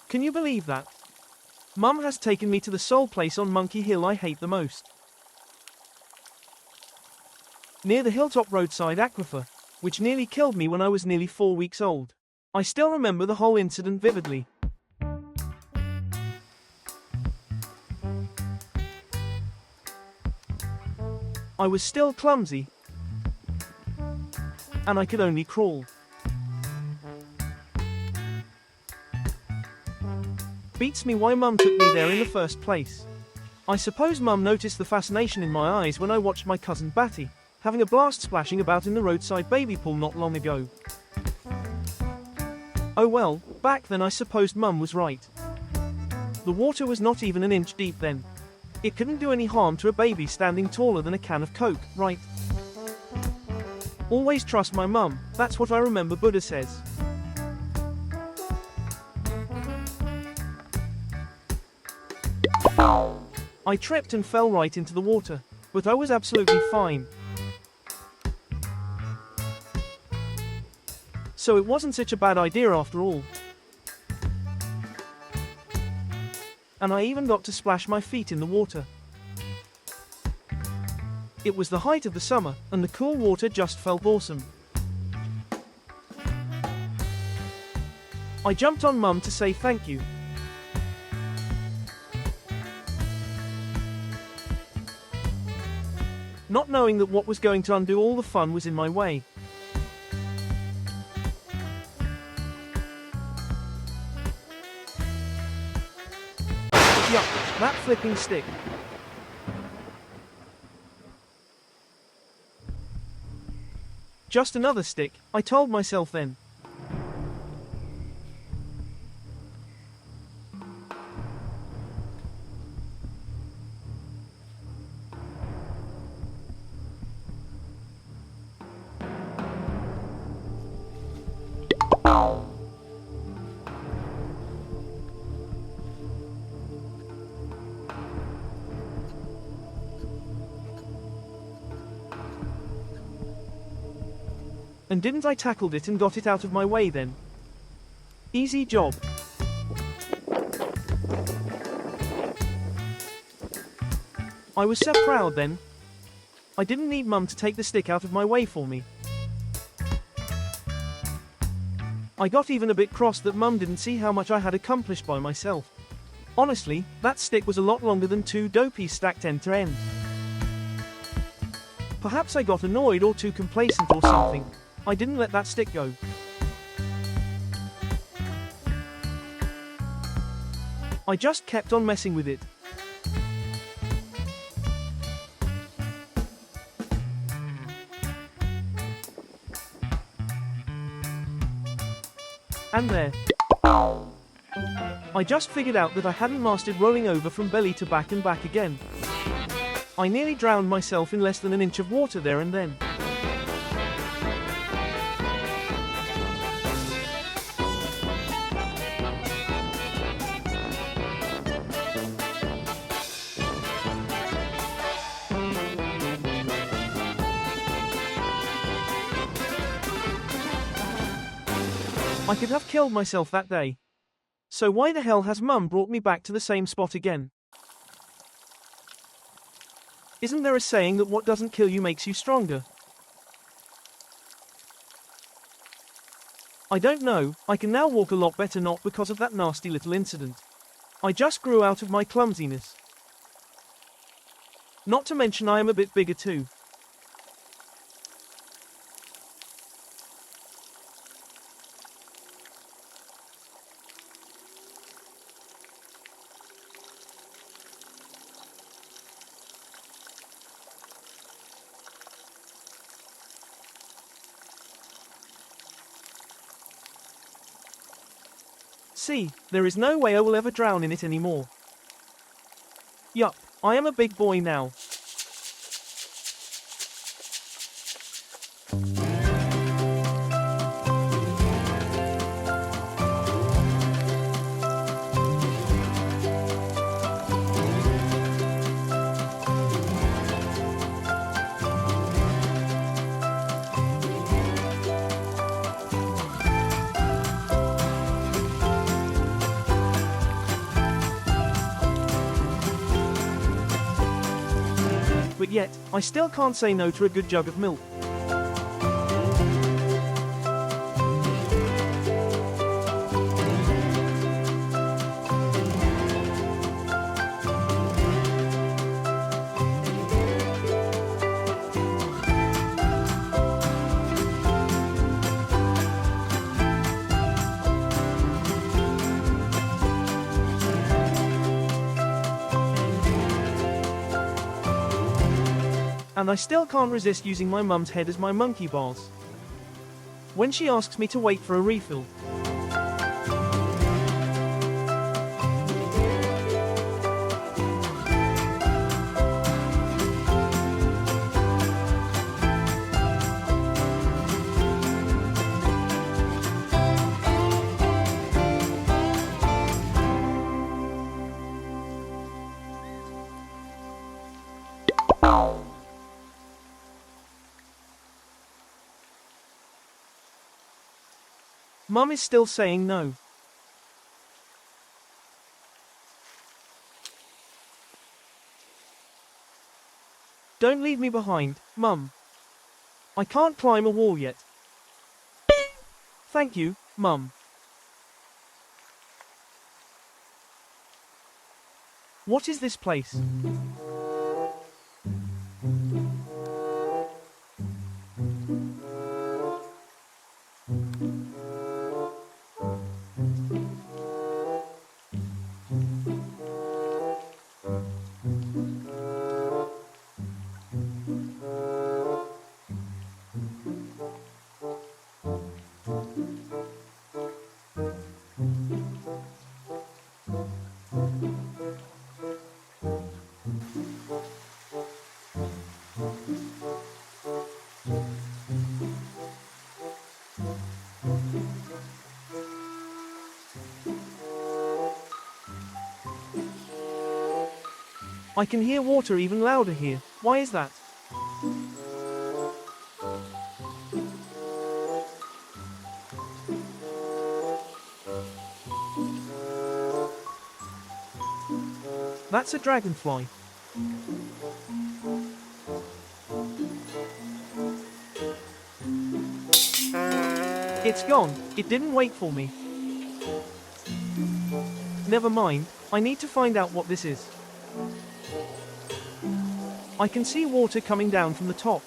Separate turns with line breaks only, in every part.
Can you believe that? Mum has taken me to the sole place on Monkey Hill I hate the most. Near the hilltop roadside aquifer, which nearly killed me when I was nearly 4 weeks old. I still remember the whole incident vividly. I was still clumsy, and I could only crawl. Beats me why Mum took me there in the first place. I suppose Mum noticed the fascination in my eyes when I watched my cousin Batty having a blast splashing about in the roadside baby pool not long ago. Oh well, back then I suppose Mum was right. The water was not even an inch deep then. It couldn't do any harm to a baby standing taller than a can of Coke, right? Always trust my mum, that's what I remember Buddha says. I tripped and fell right into the water, but I was absolutely fine. So it wasn't such a bad idea after all. And I even got to splash my feet in the water. It was the height of the summer, and the cool water just felt awesome. I jumped on Mum to say thank you. Not knowing that what was going to undo all the fun was in my way. Yuck, that flipping stick. Just another stick, I told myself then. And didn't I tackled it and got it out of my way then? Easy job. I was so proud then. I didn't need Mum to take the stick out of my way for me. I got even a bit cross that Mum didn't see how much I had accomplished by myself. Honestly, that stick was a lot longer than 2 Dopeys stacked end to end. Perhaps I got annoyed or too complacent or something. I didn't let that stick go. I just kept on messing with it. And there. I just figured out that I hadn't mastered rolling over from belly to back and back again. I nearly drowned myself in less than an inch of water there and then. I could have killed myself that day. So why the hell has Mum brought me back to the same spot again? Isn't there a saying that what doesn't kill you makes you stronger? I don't know, I can now walk a lot better not because of that nasty little incident. I just grew out of my clumsiness. Not to mention I am a bit bigger too. See, there is no way I will ever drown in it anymore. Yup, I am a big boy now. but yet, I still can't say no to a good jug of milk. And I still can't resist using my mum's head as my monkey bars when she asks me to wait for a refill. Mum is still saying no. Don't leave me behind, Mum. I can't climb a wall yet. Thank you, Mum. What is this place? I can hear water even louder here. Why is that? That's a dragonfly. It's gone. It didn't wait for me. Never mind. I need to find out what this is. I can see water coming down from the top.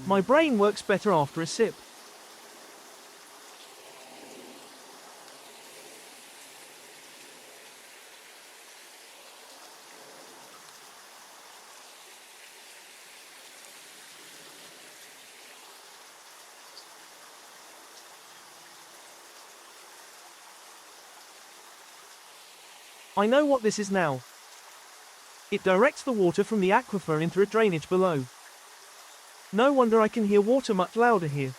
My brain works better after a sip. I know what this is now. It directs the water from the aquifer into a drainage below. No wonder I can hear water much louder here.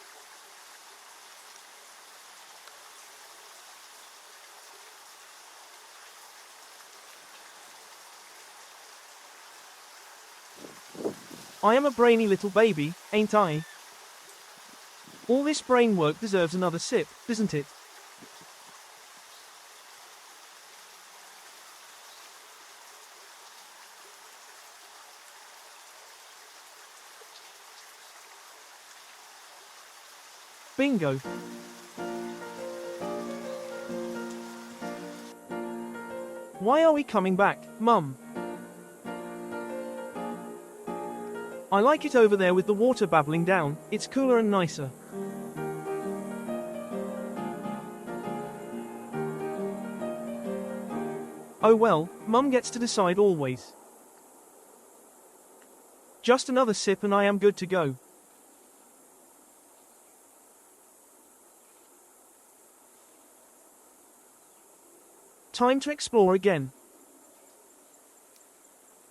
I am a brainy little baby, ain't I? All this brain work deserves another sip, doesn't it? Bingo. Why are we coming back, Mum? I like it over there with the water babbling down. It's cooler and nicer. Oh well, Mum gets to decide always. Just another sip and I am good to go. Time to explore again.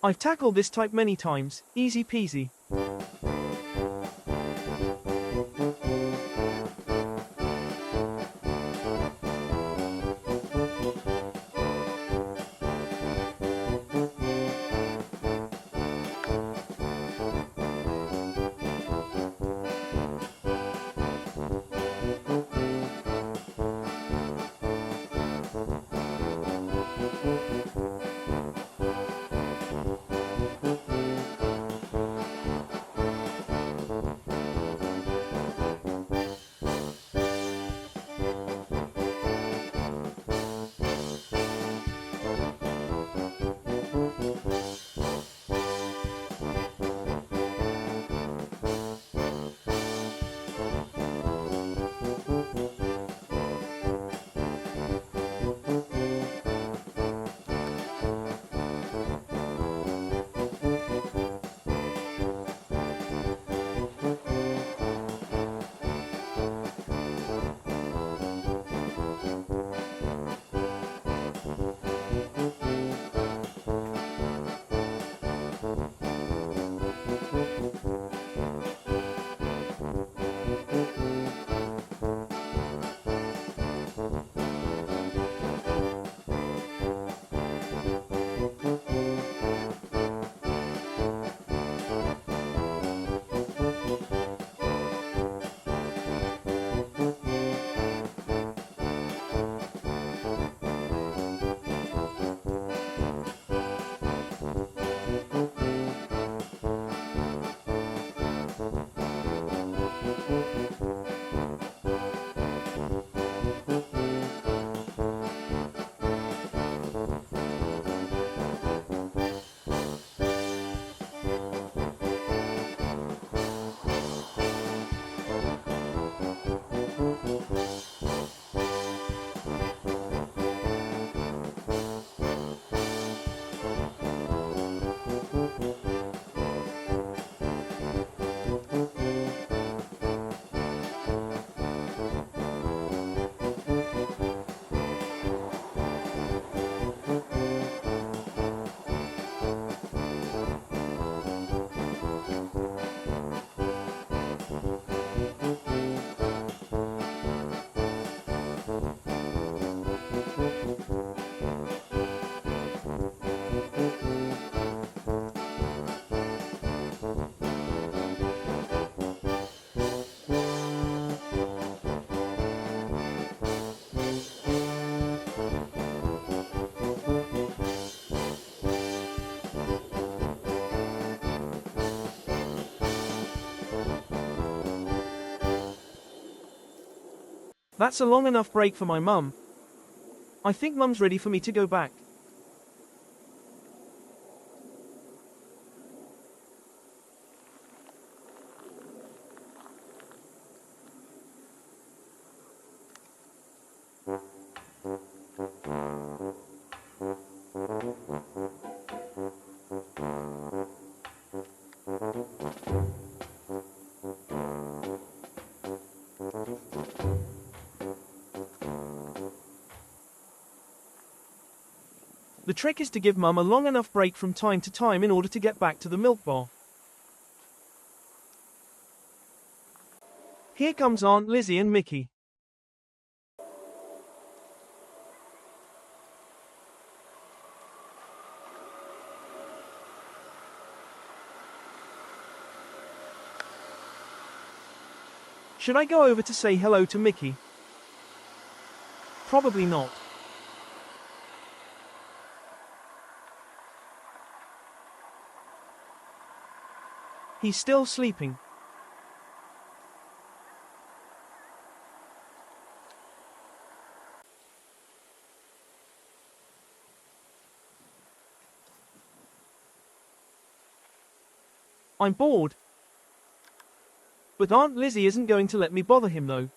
I've tackled this type many times, easy peasy. That's a long enough break for my mum. I think mum's ready for me to go back. The trick is to give mum a long enough break from time to time in order to get back to the milk bar. Here comes Aunt Lizzie and Mickey. Should I go over to say hello to Mickey? Probably not. He's still sleeping. I'm bored. But Aunt Lizzie isn't going to let me bother him though.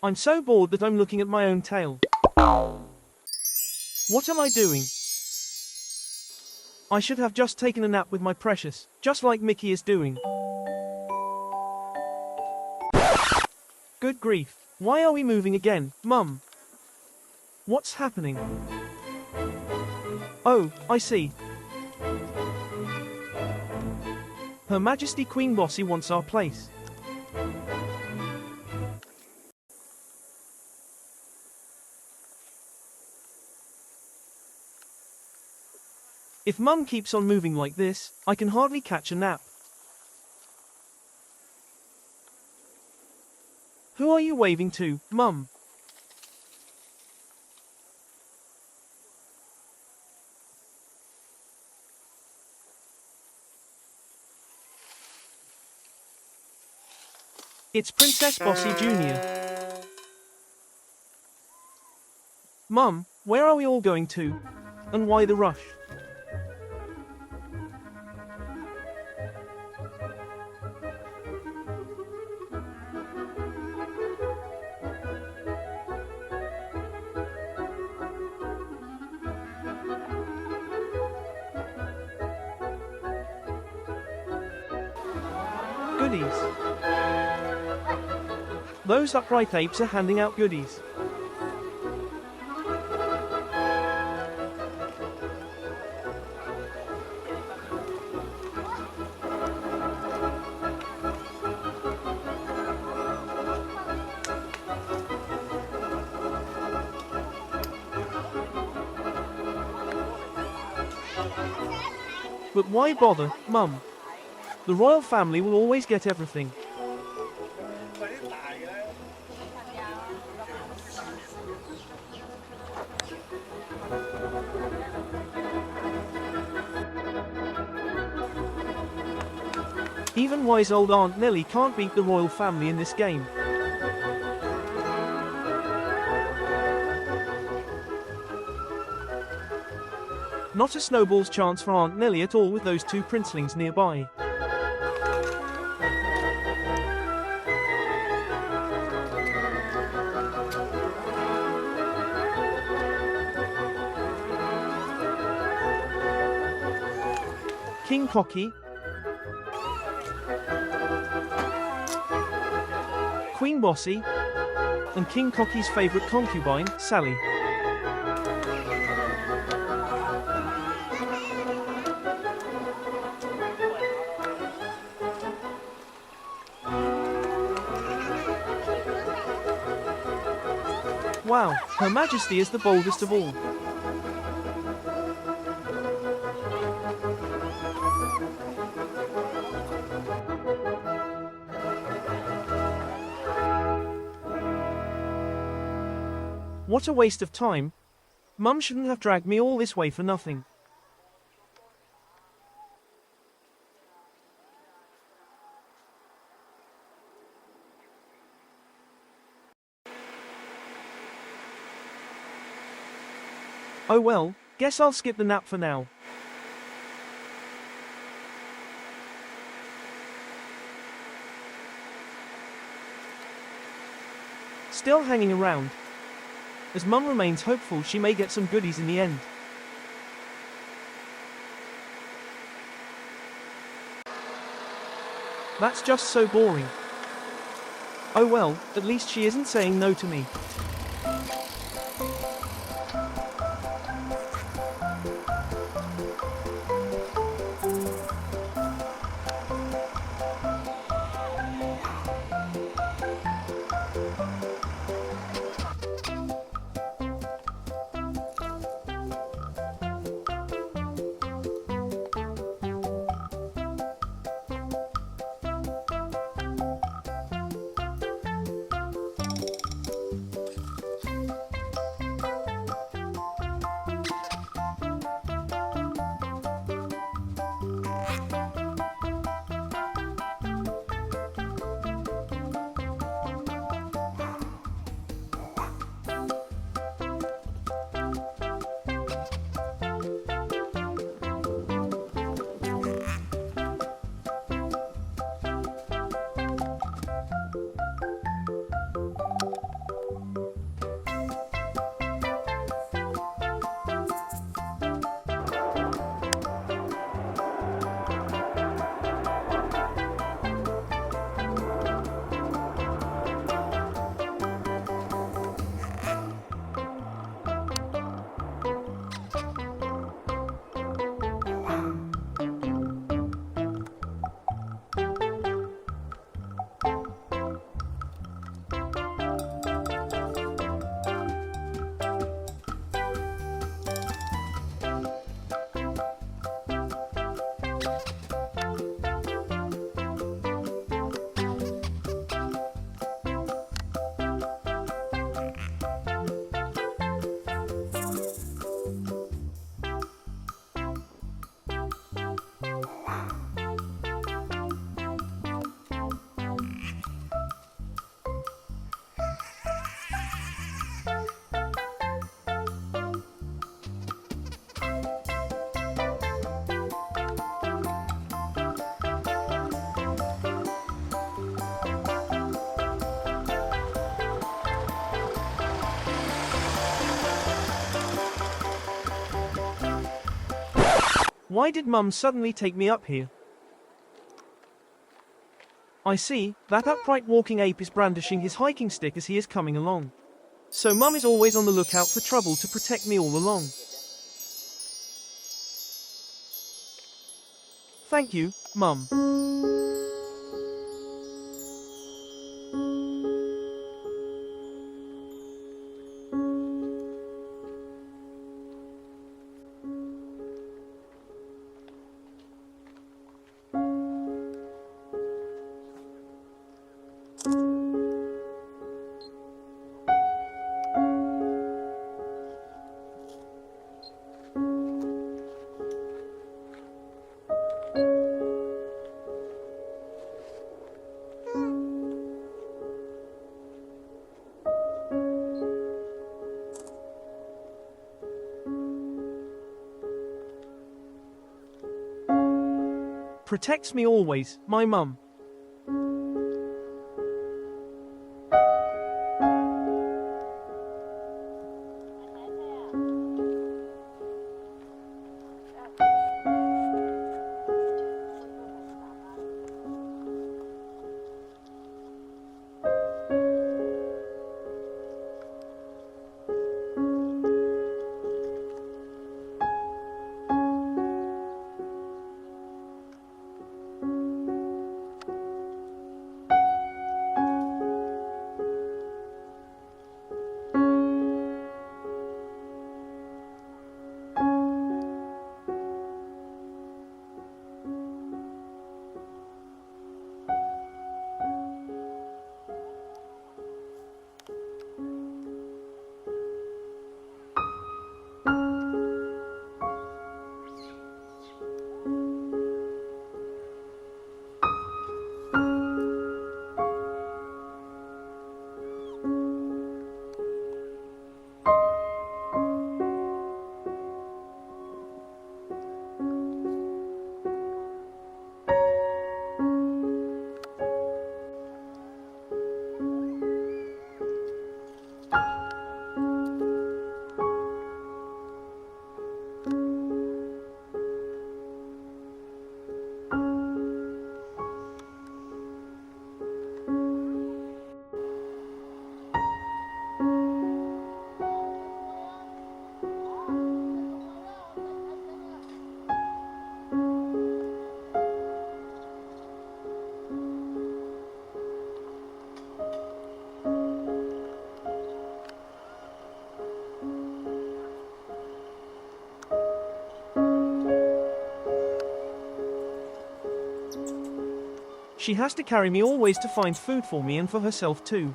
I'm so bored that I'm looking at my own tail. What am I doing? I should have just taken a nap with my precious, just like Mickey is doing. Good grief. Why are we moving again, Mum? What's happening? Oh, I see. Her Majesty Queen Bossy wants our place. If Mum keeps on moving like this, I can hardly catch a nap. Who are you waving to, Mum? It's Princess Bossy Jr. Mum, where are we all going to? And why the rush? Goodies. Those upright apes are handing out goodies. But why bother, Mum? The royal family will always get everything. Even wise old Aunt Nellie can't beat the royal family in this game. Not a snowball's chance for Aunt Nellie at all with those two princelings nearby. King Cocky, Queen Bossy, and King Cocky's favourite concubine, Sally. Wow, Her Majesty is the boldest of all. What a waste of time. Mum shouldn't have dragged me all this way for nothing. Oh well, guess I'll skip the nap for now. Still hanging around, as Mum remains hopeful she may get some goodies in the end. That's just so boring. Oh well, at least she isn't saying no to me. Why did Mum suddenly take me up here? I see, that upright walking ape is brandishing his hiking stick as he is coming along. So Mum is always on the lookout for trouble to protect me all along. Thank you, Mum. Protects me always, my mum. She has to carry me always to find food for me and for herself too.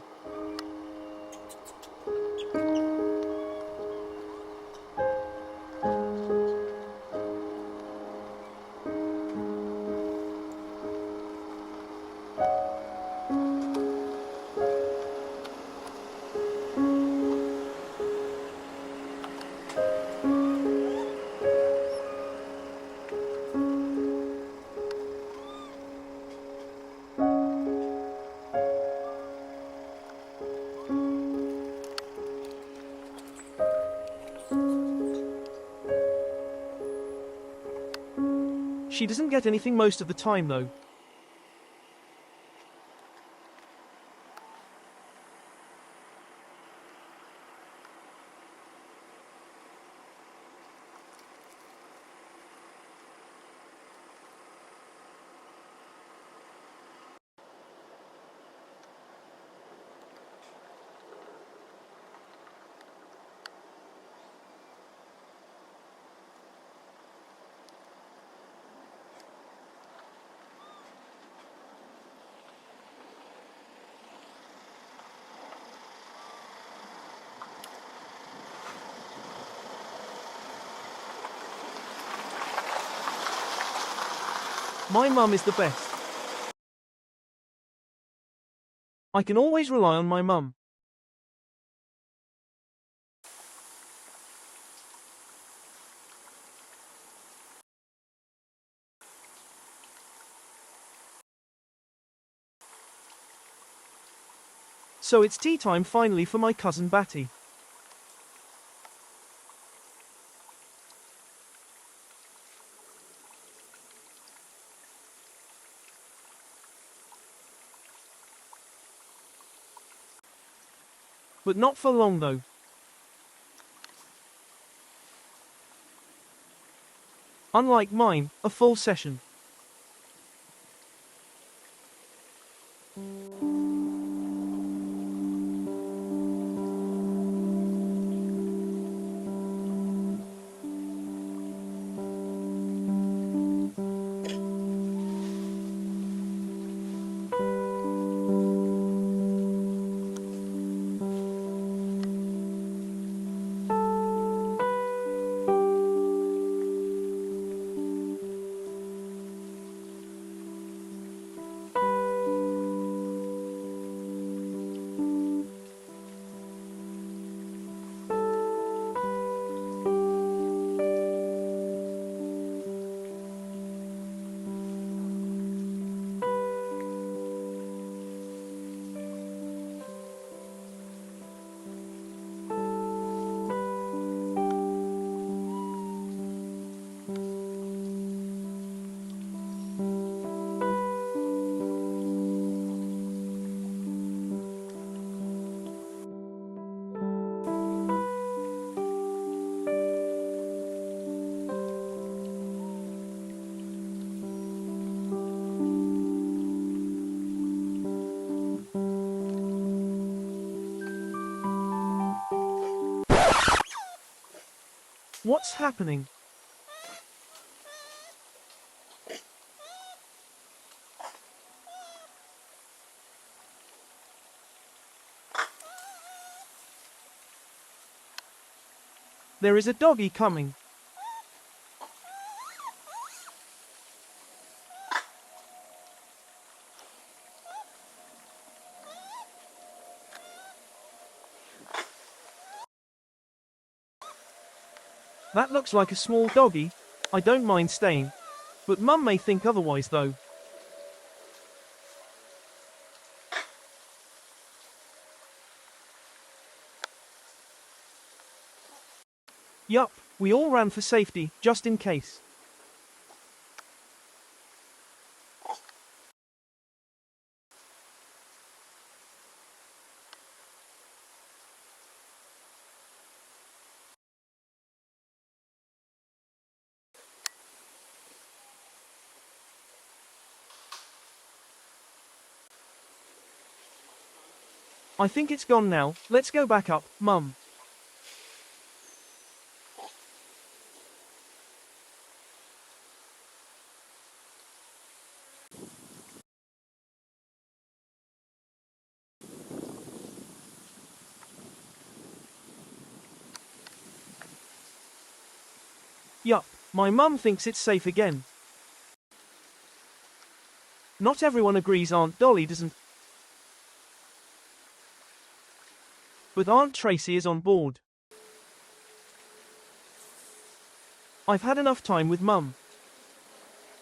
She doesn't get anything most of the time though. My mum is the best. I can always rely on my mum. So it's tea time finally for my cousin Batty. But not for long though. Unlike mine, a full session. What's happening? There is a doggy coming. That looks like a small doggy. I don't mind staying. But Mum may think otherwise though. Yup, we all ran for safety, just in case. I think it's gone now. Let's go back up, Mum. Yup, my mum thinks it's safe again. Not everyone agrees Aunt Dolly doesn't. But Aunt Tracy is on board. I've had enough time with Mum.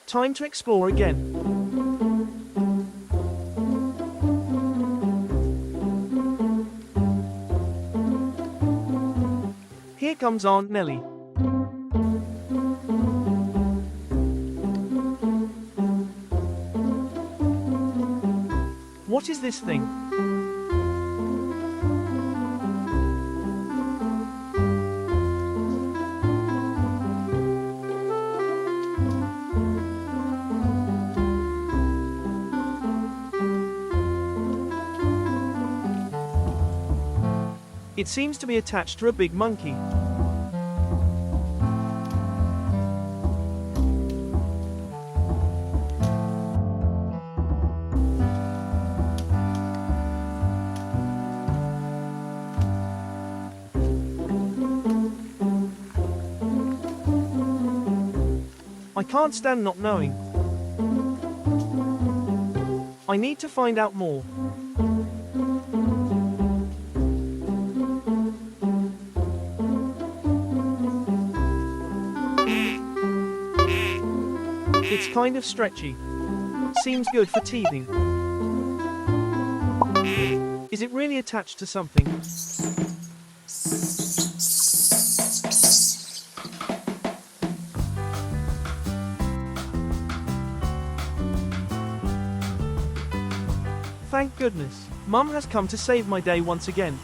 Time to explore again. Here comes Aunt Nellie. What is this thing? It seems to be attached to a big monkey. I can't stand not knowing. I need to find out more. It's kind of stretchy. Seems good for teething. Is it really attached to something? Thank goodness. Mum has come to save my day once again.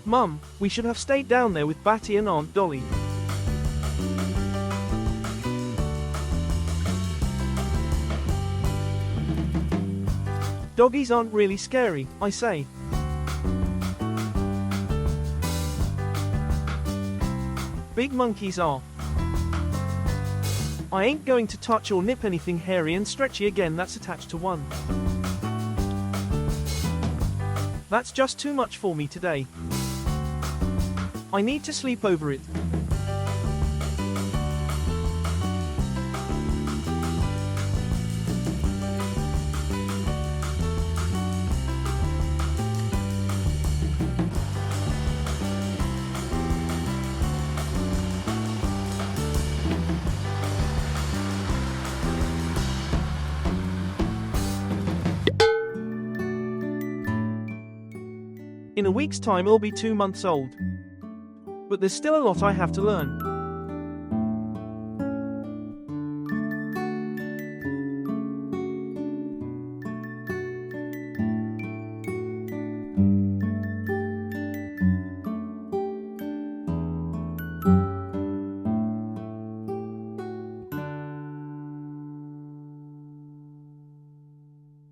Mum, we should have stayed down there with Batty and Aunt Dolly. Doggies aren't really scary, I say. Big monkeys are. I ain't going to touch or nip anything hairy and stretchy again that's attached to one. That's just too much for me today. I need to sleep over it. In a week's time I'll be 2 months old. But there's still a lot I have to learn.